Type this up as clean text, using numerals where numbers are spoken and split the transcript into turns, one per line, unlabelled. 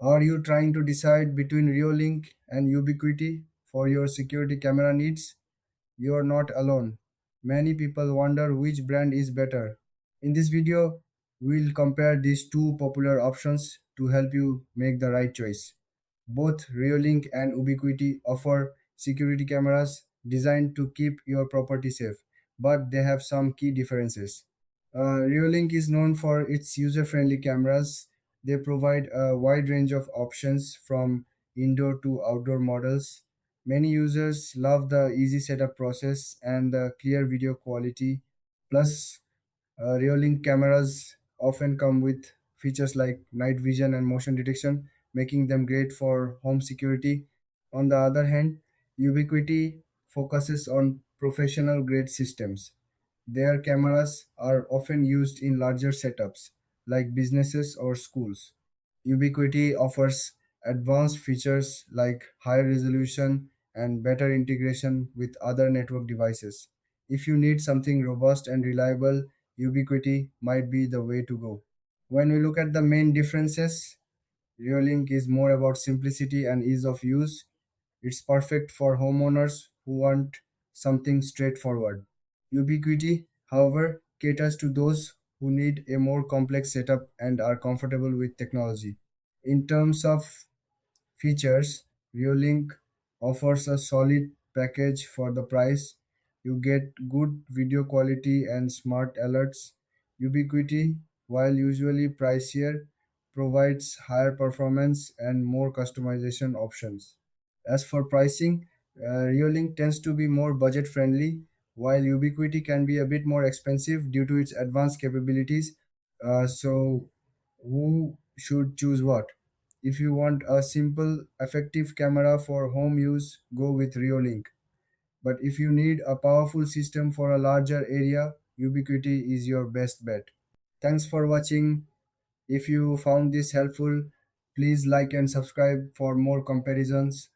Are you trying to decide between Reolink and Ubiquiti for your security camera needs? You are not alone. Many people wonder which brand is better. In this video, we'll compare these two popular options to help you make the right choice. Both Reolink and Ubiquiti offer security cameras designed to keep your property safe, but they have some key differences. Reolink is known for its user-friendly cameras. They provide a wide range of options from indoor to outdoor models. Many users love the easy setup process and the clear video quality. Plus, Reolink cameras often come with features like night vision and motion detection, making them great for home security. On the other hand, Ubiquiti focuses on professional grade systems. Their cameras are often used in larger setups like businesses or schools. Ubiquiti offers advanced features like higher resolution and better integration with other network devices. If you need something robust and reliable, Ubiquiti might be the way to go. When we look at the main differences, Reolink is more about simplicity and ease of use. It's perfect for homeowners who want something straightforward. Ubiquiti, however, caters to those who need a more complex setup and are comfortable with technology. In terms of features, Reolink offers a solid package for the price. You get good video quality and smart alerts. Ubiquiti, while usually pricier, provides higher performance and more customization options. As for pricing, Reolink tends to be more budget friendly, while Ubiquiti can be a bit more expensive due to its advanced capabilities. So, who should choose what? If you want a simple, effective camera for home use, go with Reolink. But if you need a powerful system for a larger area, Ubiquiti is your best bet. Thanks for watching. If you found this helpful, please like and subscribe for more comparisons.